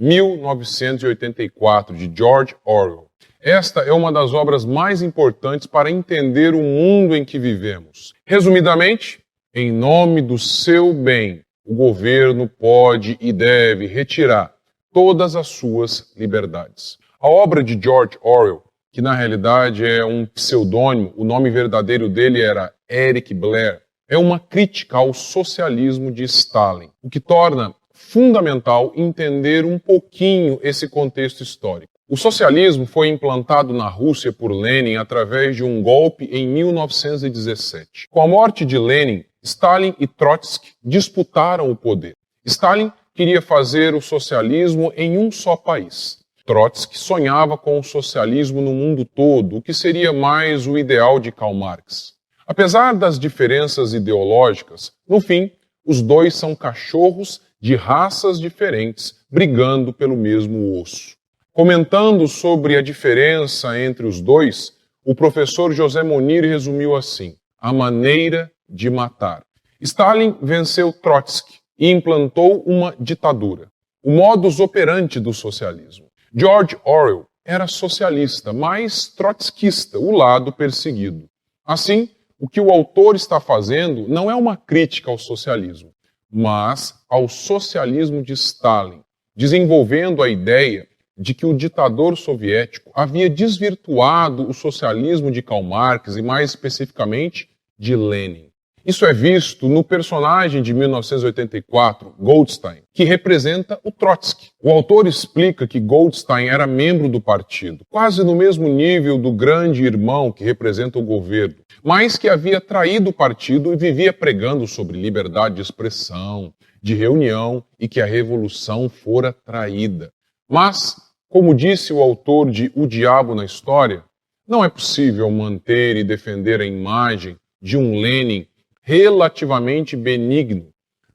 1984, de George Orwell. Esta é uma das obras mais importantes para entender o mundo em que vivemos. Resumidamente, em nome do seu bem, o governo pode e deve retirar todas as suas liberdades. A obra de George Orwell, que na realidade é um pseudônimo, o nome verdadeiro dele era Eric Blair, é uma crítica ao socialismo de Stalin, o que torna fundamental entender um pouquinho esse contexto histórico. O socialismo foi implantado na Rússia por Lenin através de um golpe em 1917. Com a morte de Lenin, Stalin e Trotsky disputaram o poder. Stalin queria fazer o socialismo em um só país. Trotsky sonhava com o socialismo no mundo todo, o que seria mais o ideal de Karl Marx. Apesar das diferenças ideológicas, no fim, os dois são cachorros de raças diferentes brigando pelo mesmo osso. Comentando sobre a diferença entre os dois, o professor José Monir resumiu assim: a maneira de matar. Stalin venceu Trotsky e implantou uma ditadura, o modus operandi do socialismo. George Orwell era socialista, mas trotskista, o lado perseguido. Assim, o que o autor está fazendo não é uma crítica ao socialismo, mas ao socialismo de Stalin, desenvolvendo a ideia de que o ditador soviético havia desvirtuado o socialismo de Karl Marx e, mais especificamente, de Lenin. Isso é visto no personagem de 1984, Goldstein, que representa o Trotsky. O autor explica que Goldstein era membro do partido, quase no mesmo nível do grande irmão que representa o governo, mas que havia traído o partido e vivia pregando sobre liberdade de expressão, de reunião e que a revolução fora traída. Mas, como disse o autor de O Diabo na História, não é possível manter e defender a imagem de um Lenin relativamente benigno,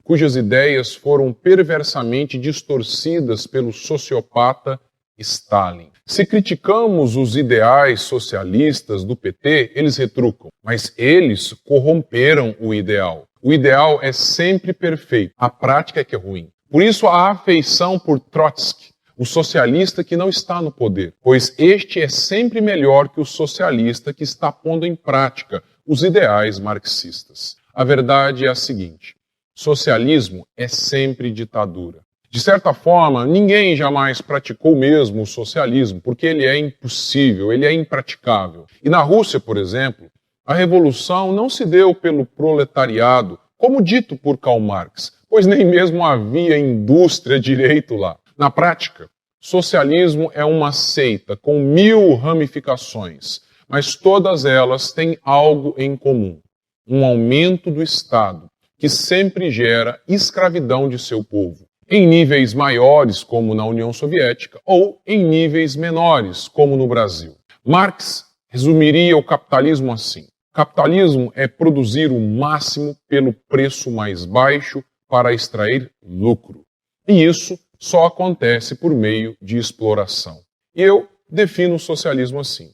cujas ideias foram perversamente distorcidas pelo sociopata Stalin. Se criticamos os ideais socialistas do PT, eles retrucam, mas eles corromperam o ideal. O ideal é sempre perfeito, a prática é que é ruim. Por isso a afeição por Trotsky, o socialista que não está no poder, pois este é sempre melhor que o socialista que está pondo em prática os ideais marxistas. A verdade é a seguinte: socialismo é sempre ditadura. De certa forma, ninguém jamais praticou mesmo o socialismo, porque ele é impossível, ele é impraticável. E na Rússia, por exemplo, a revolução não se deu pelo proletariado, como dito por Karl Marx, pois nem mesmo havia indústria direito lá. Na prática, socialismo é uma seita com 1000 ramificações, mas todas elas têm algo em comum: um aumento do Estado, que sempre gera escravidão de seu povo, em níveis maiores, como na União Soviética, ou em níveis menores, como no Brasil. Marx resumiria o capitalismo assim: capitalismo é produzir o máximo pelo preço mais baixo para extrair lucro. E isso só acontece por meio de exploração. E eu defino o socialismo assim: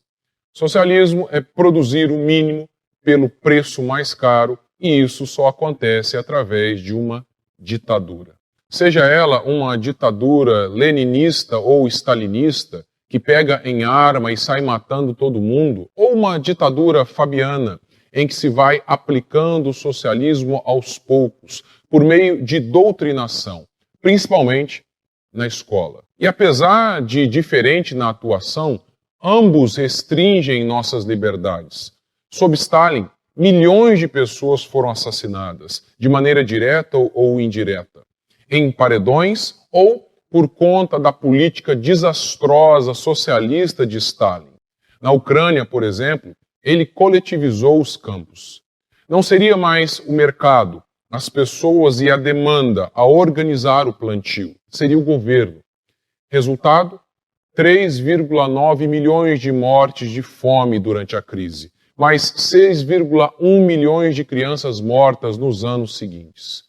socialismo é produzir o mínimo pelo preço mais caro, e isso só acontece através de uma ditadura. Seja ela uma ditadura leninista ou stalinista, que pega em arma e sai matando todo mundo, ou uma ditadura fabiana, em que se vai aplicando o socialismo aos poucos, por meio de doutrinação, principalmente na escola. E apesar de diferente na atuação, ambos restringem nossas liberdades. Sob Stalin, milhões de pessoas foram assassinadas, de maneira direta ou indireta, em paredões ou por conta da política desastrosa socialista de Stalin. Na Ucrânia, por exemplo, ele coletivizou os campos. Não seria mais o mercado, as pessoas e a demanda a organizar o plantio, seria o governo. Resultado: 3,9 milhões de mortes de fome durante a crise, mais 6,1 milhões de crianças mortas nos anos seguintes.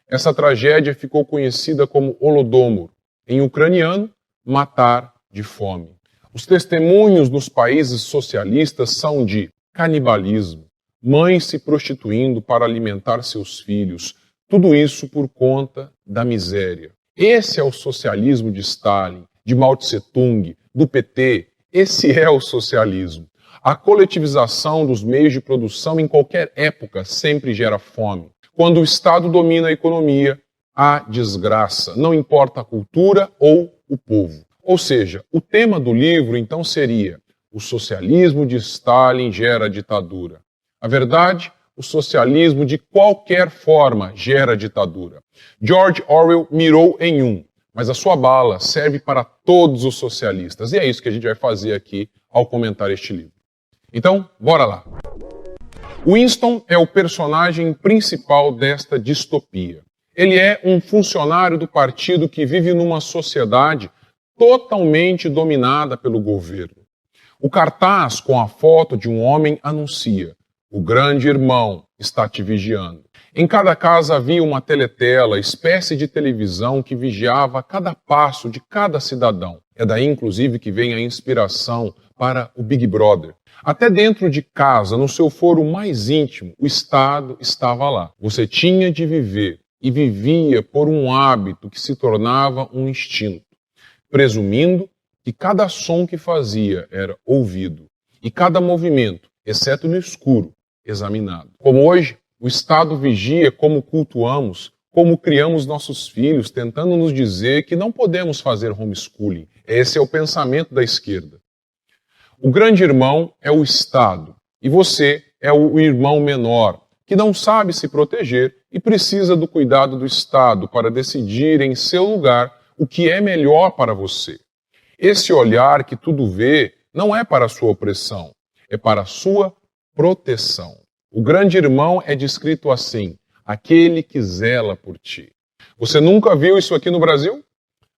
Essa tragédia ficou conhecida como Holodomor, em ucraniano, matar de fome. Os testemunhos nos países socialistas são de canibalismo, mães se prostituindo para alimentar seus filhos, tudo isso por conta da miséria. Esse é o socialismo de Stalin, de Mao Tse-tung, do PT. Esse é o socialismo. A coletivização dos meios de produção em qualquer época sempre gera fome. Quando o Estado domina a economia, há desgraça, não importa a cultura ou o povo. Ou seja, o tema do livro então seria: o socialismo de Stalin gera ditadura. A verdade, o socialismo de qualquer forma gera ditadura. George Orwell mirou em um, mas a sua bala serve para todos os socialistas. E é isso que a gente vai fazer aqui ao comentar este livro. Então, bora lá. Winston é o personagem principal desta distopia. Ele é um funcionário do partido que vive numa sociedade totalmente dominada pelo governo. O cartaz com a foto de um homem anuncia: o grande irmão está te vigiando. Em cada casa havia uma teletela, espécie de televisão que vigiava cada passo de cada cidadão. É daí, inclusive, que vem a inspiração para o Big Brother. Até dentro de casa, no seu foro mais íntimo, o Estado estava lá. Você tinha de viver e vivia por um hábito que se tornava um instinto, presumindo que cada som que fazia era ouvido e cada movimento, exceto no escuro, examinado. Como hoje, o Estado vigia como cultuamos, como criamos nossos filhos, tentando nos dizer que não podemos fazer homeschooling. Esse é o pensamento da esquerda. O grande irmão é o Estado e você é o irmão menor, que não sabe se proteger e precisa do cuidado do Estado para decidir em seu lugar o que é melhor para você. Esse olhar que tudo vê não é para a sua opressão, é para a sua proteção. O grande irmão é descrito assim: aquele que zela por ti. Você nunca viu isso aqui no Brasil?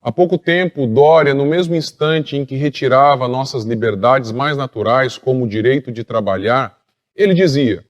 Há pouco tempo, Dória, no mesmo instante em que retirava nossas liberdades mais naturais, como o direito de trabalhar, ele dizia: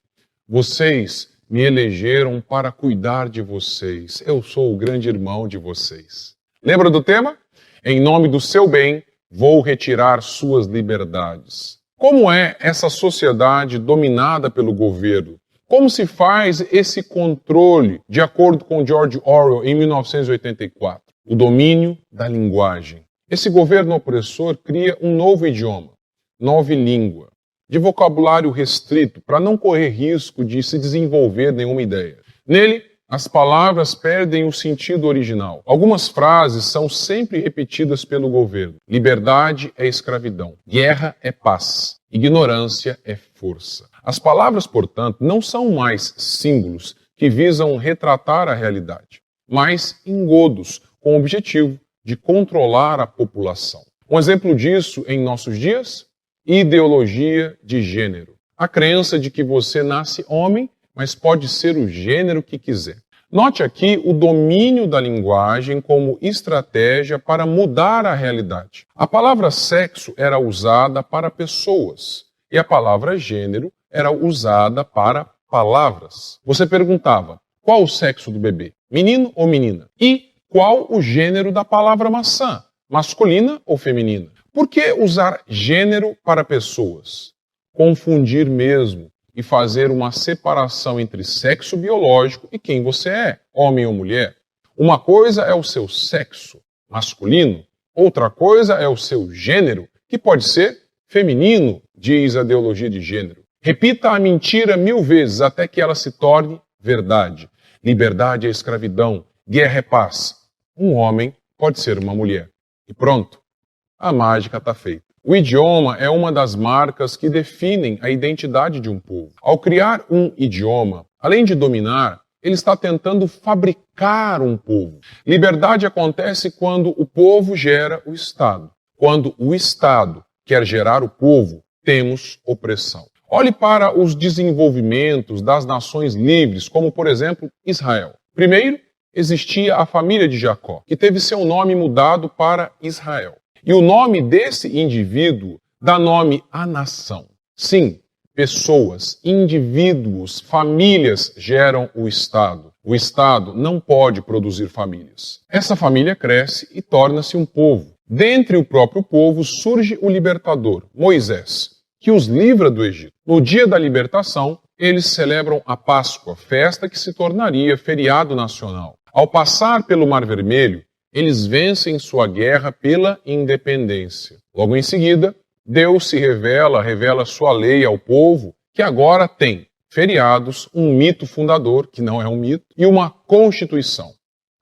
vocês me elegeram para cuidar de vocês. Eu sou o grande irmão de vocês. Lembra do tema? Em nome do seu bem, vou retirar suas liberdades. Como é essa sociedade dominada pelo governo? Como se faz esse controle, de acordo com George Orwell, em 1984? O domínio da linguagem. Esse governo opressor cria um novo idioma, nova língua, de vocabulário restrito, para não correr risco de se desenvolver nenhuma ideia. Nele, as palavras perdem o sentido original. Algumas frases são sempre repetidas pelo governo. Liberdade é escravidão. Guerra é paz. Ignorância é força. As palavras, portanto, não são mais símbolos que visam retratar a realidade, mas engodos com o objetivo de controlar a população. Um exemplo disso em nossos dias? Ideologia de gênero. A crença de que você nasce homem, mas pode ser o gênero que quiser. Note aqui o domínio da linguagem como estratégia para mudar a realidade. A palavra sexo era usada para pessoas e a palavra gênero era usada para palavras. Você perguntava: qual o sexo do bebê? Menino ou menina? E qual o gênero da palavra maçã? Masculina ou feminina? Por que usar gênero para pessoas? Confundir mesmo e fazer uma separação entre sexo biológico e quem você é, homem ou mulher. Uma coisa é o seu sexo masculino, outra coisa é o seu gênero, que pode ser feminino, diz a ideologia de gênero. Repita a mentira 1000 vezes até que ela se torne verdade. Liberdade é escravidão, guerra é paz. Um homem pode ser uma mulher. E pronto, a mágica está feita. O idioma é uma das marcas que definem a identidade de um povo. Ao criar um idioma, além de dominar, ele está tentando fabricar um povo. Liberdade acontece quando o povo gera o Estado. Quando o Estado quer gerar o povo, temos opressão. Olhe para os desenvolvimentos das nações livres, como, por exemplo, Israel. Primeiro, existia a família de Jacó, que teve seu nome mudado para Israel. E o nome desse indivíduo dá nome à nação. Sim, pessoas, indivíduos, famílias geram o Estado. O Estado não pode produzir famílias. Essa família cresce e torna-se um povo. Dentre o próprio povo surge o libertador, Moisés, que os livra do Egito. No dia da libertação, eles celebram a Páscoa, festa que se tornaria feriado nacional. Ao passar pelo Mar Vermelho, Eles vencem sua guerra pela independência. Logo em seguida, Deus se revela sua lei ao povo, que agora tem feriados, um mito fundador, que não é um mito, e uma constituição.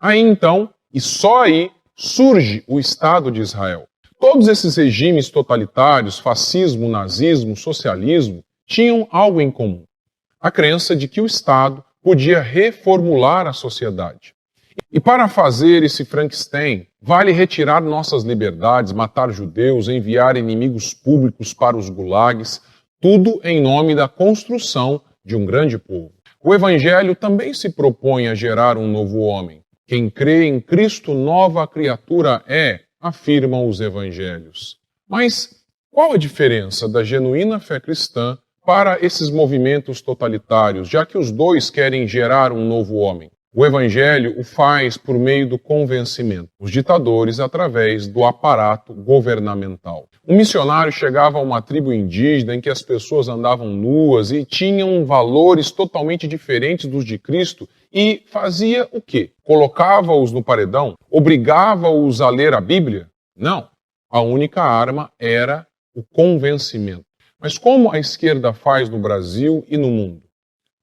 Aí então, e só aí, surge o Estado de Israel. Todos esses regimes totalitários, fascismo, nazismo, socialismo, tinham algo em comum: a crença de que o Estado podia reformular a sociedade. E para fazer esse Frankenstein, vale retirar nossas liberdades, matar judeus, enviar inimigos públicos para os gulags, tudo em nome da construção de um grande povo. O Evangelho também se propõe a gerar um novo homem. Quem crê em Cristo, nova criatura é, afirmam os Evangelhos. Mas qual a diferença da genuína fé cristã para esses movimentos totalitários, já que os dois querem gerar um novo homem? O Evangelho o faz por meio do convencimento, os ditadores através do aparato governamental. Um missionário chegava a uma tribo indígena em que as pessoas andavam nuas e tinham valores totalmente diferentes dos de Cristo e fazia o quê? Colocava-os no paredão? Obrigava-os a ler a Bíblia? Não. A única arma era o convencimento. Mas como a esquerda faz no Brasil e no mundo?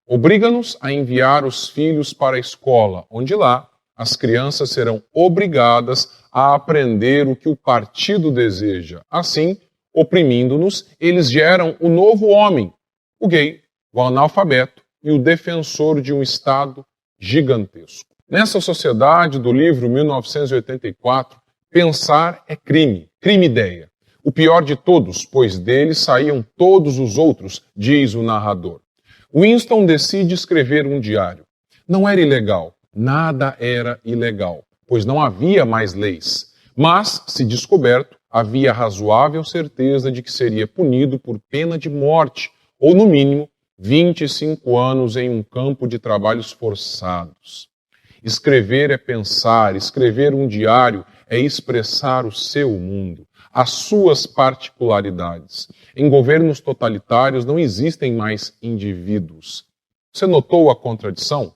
Obriga-nos a enviar os filhos para a escola, onde lá as crianças serão obrigadas a aprender o que o partido deseja. Assim, oprimindo-nos, eles geram o novo homem, o gay, o analfabeto e o defensor de um Estado gigantesco. Nessa sociedade do livro 1984, pensar é crime, crime-ideia. O pior de todos, pois deles saíam todos os outros, diz o narrador. Winston decide escrever um diário. Não era ilegal, nada era ilegal, pois não havia mais leis. Mas, se descoberto, havia razoável certeza de que seria punido por pena de morte, ou no mínimo 25 anos em um campo de trabalhos forçados. Escrever é pensar, escrever um diário é expressar o seu mundo, as suas particularidades. Em governos totalitários não existem mais indivíduos. Você notou a contradição?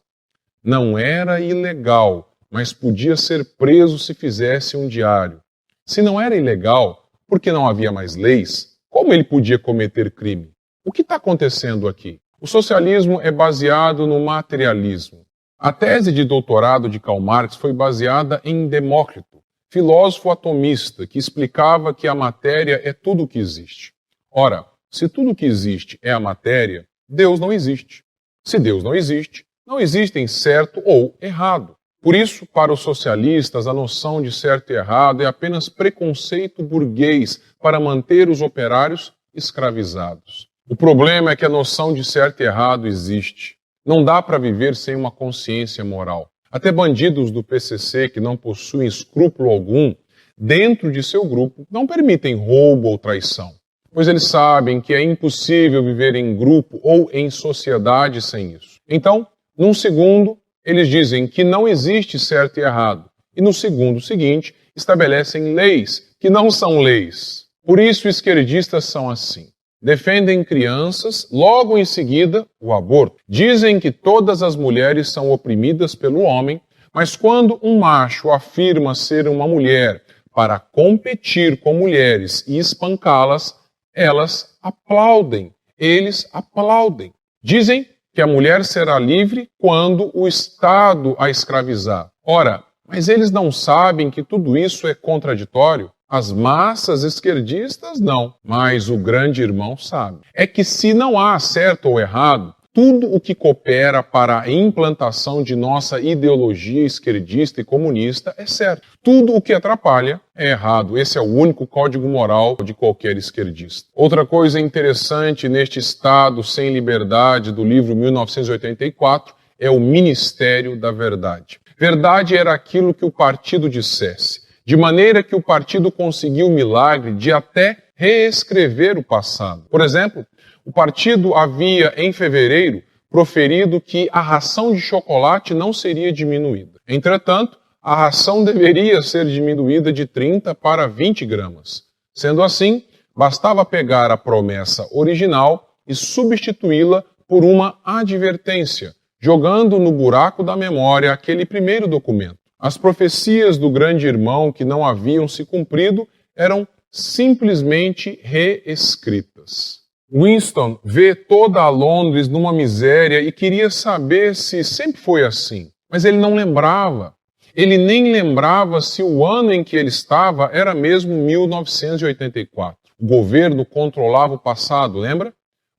Não era ilegal, mas podia ser preso se fizesse um diário. Se não era ilegal, porque não havia mais leis, como ele podia cometer crime? O que está acontecendo aqui? O socialismo é baseado no materialismo. A tese de doutorado de Karl Marx foi baseada em Demócrito, filósofo atomista, que explicava que a matéria é tudo o que existe. Ora, se tudo o que existe é a matéria, Deus não existe. Se Deus não existe, não existem certo ou errado. Por isso, para os socialistas, a noção de certo e errado é apenas preconceito burguês para manter os operários escravizados. O problema é que a noção de certo e errado existe. Não dá para viver sem uma consciência moral. Até bandidos do PCC que não possuem escrúpulo algum, dentro de seu grupo, não permitem roubo ou traição, pois eles sabem que é impossível viver em grupo ou em sociedade sem isso. Então, num segundo, eles dizem que não existe certo e errado, e no segundo seguinte, estabelecem leis que não são leis. Por isso, esquerdistas são assim. Defendem crianças, logo em seguida, o aborto. Dizem que todas as mulheres são oprimidas pelo homem, mas quando um macho afirma ser uma mulher para competir com mulheres e espancá-las, elas aplaudem. Eles aplaudem. Dizem que a mulher será livre quando o Estado a escravizar. Ora, mas eles não sabem que tudo isso é contraditório? As massas esquerdistas não, mas o grande irmão sabe. É que se não há certo ou errado, tudo o que coopera para a implantação de nossa ideologia esquerdista e comunista é certo. Tudo o que atrapalha é errado. Esse é o único código moral de qualquer esquerdista. Outra coisa interessante neste Estado sem liberdade do livro 1984 é o Ministério da Verdade. Verdade era aquilo que o partido dissesse. De maneira que o partido conseguiu o milagre de até reescrever o passado. Por exemplo, o partido havia, em fevereiro, proferido que a ração de chocolate não seria diminuída. Entretanto, a ração deveria ser diminuída de 30 para 20 gramas. Sendo assim, bastava pegar a promessa original e substituí-la por uma advertência, jogando no buraco da memória aquele primeiro documento. As profecias do grande irmão que não haviam se cumprido eram simplesmente reescritas. Winston vê toda a Londres numa miséria e queria saber se sempre foi assim, mas ele não lembrava. Ele nem lembrava se o ano em que ele estava era mesmo 1984. O governo controlava o passado, lembra?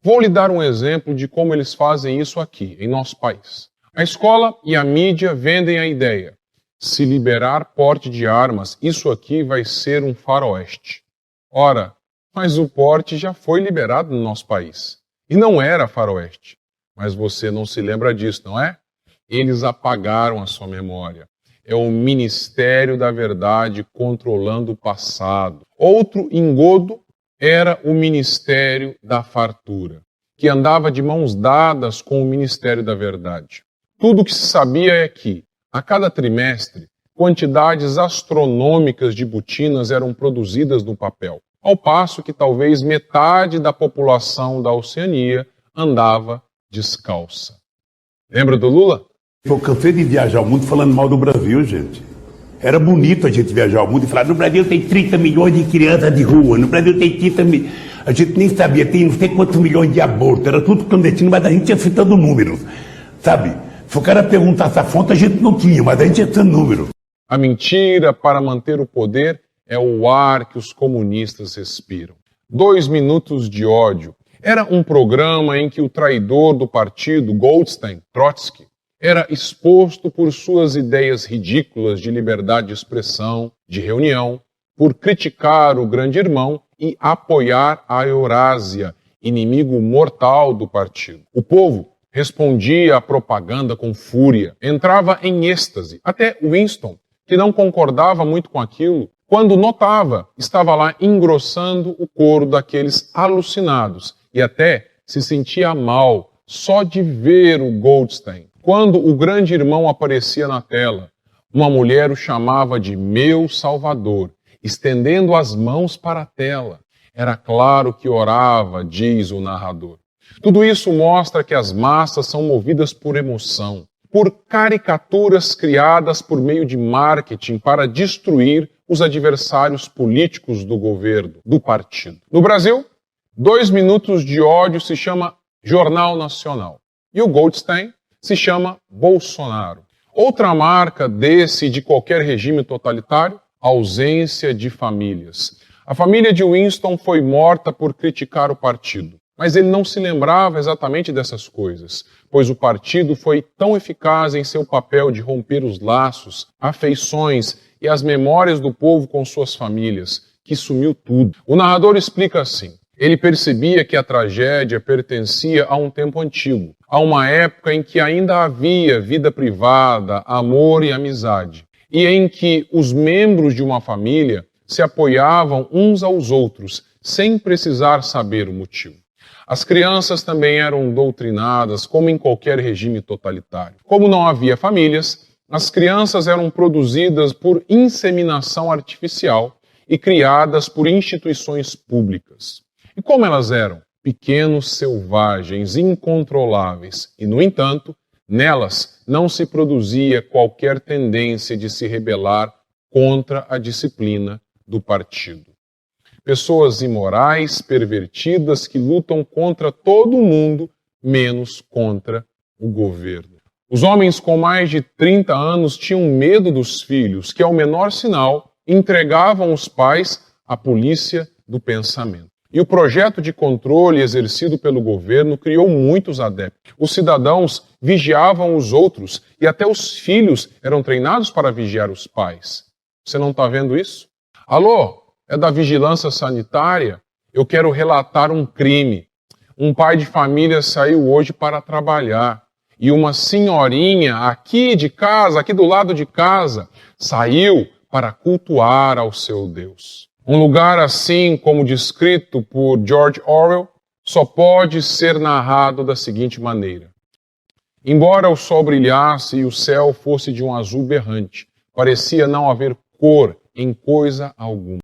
Vou lhe dar um exemplo de como eles fazem isso aqui, em nosso país. A escola e a mídia vendem a ideia. Se liberar porte de armas, isso aqui vai ser um faroeste. Ora, mas o porte já foi liberado no nosso país. E não era faroeste. Mas você não se lembra disso, não é? Eles apagaram a sua memória. É o Ministério da Verdade controlando o passado. Outro engodo era o Ministério da Fartura, que andava de mãos dadas com o Ministério da Verdade. Tudo o que se sabia é que, a cada trimestre, quantidades astronômicas de botinas eram produzidas no papel, ao passo que talvez metade da população da Oceania andava descalça. Lembra do Lula? Eu cansei de viajar ao mundo falando mal do Brasil, gente. Era bonito a gente viajar ao mundo e falar, no Brasil tem 30 milhões de crianças de rua, no Brasil tem 30 milhões... A gente nem sabia, tem não sei quantos milhões de abortos, era tudo clandestino, mas a gente ia citando números, sabe? Se o cara perguntasse a fonte, a gente não tinha, mas a gente ia citando números. A mentira para manter o poder é o ar que os comunistas respiram. 2 minutos de ódio. Era um programa em que o traidor do partido, Goldstein, Trotsky, era exposto por suas ideias ridículas de liberdade de expressão, de reunião, por criticar o grande irmão e apoiar a Eurásia, inimigo mortal do partido. O povo respondia à propaganda com fúria, entrava em êxtase. Até Winston, que não concordava muito com aquilo, quando notava, estava lá engrossando o coro daqueles alucinados e até se sentia mal só de ver o Goldstein. Quando o grande irmão aparecia na tela, uma mulher o chamava de meu Salvador, estendendo as mãos para a tela. Era claro que orava, diz o narrador. Tudo isso mostra que as massas são movidas por emoção, por caricaturas criadas por meio de marketing para destruir os adversários políticos do governo, do partido. No Brasil, 2 minutos de ódio se chama Jornal Nacional. E o Goldstein se chama Bolsonaro. Outra marca desse e de qualquer regime totalitário, ausência de famílias. A família de Winston foi morta por criticar o partido, mas ele não se lembrava exatamente dessas coisas, pois o partido foi tão eficaz em seu papel de romper os laços, afeições e as memórias do povo com suas famílias, que sumiu tudo. O narrador explica assim: ele percebia que a tragédia pertencia a um tempo antigo, a uma época em que ainda havia vida privada, amor e amizade, e em que os membros de uma família se apoiavam uns aos outros, sem precisar saber o motivo. As crianças também eram doutrinadas, como em qualquer regime totalitário. Como não havia famílias, as crianças eram produzidas por inseminação artificial e criadas por instituições públicas. E como elas eram? Pequenos selvagens, incontroláveis, e, no entanto, nelas não se produzia qualquer tendência de se rebelar contra a disciplina do partido. Pessoas imorais, pervertidas, que lutam contra todo mundo, menos contra o governo. Os homens com mais de 30 anos tinham medo dos filhos, que, ao menor sinal, entregavam os pais à polícia do pensamento. E o projeto de controle exercido pelo governo criou muitos adeptos. Os cidadãos vigiavam os outros e até os filhos eram treinados para vigiar os pais. Você não está vendo isso? Alô, é da vigilância sanitária? Eu quero relatar um crime. Um pai de família saiu hoje para trabalhar e uma senhorinha aqui de casa, aqui do lado de casa, saiu para cultuar ao seu Deus. Um lugar assim como descrito por George Orwell só pode ser narrado da seguinte maneira. Embora o sol brilhasse e o céu fosse de um azul berrante, parecia não haver cor em coisa alguma.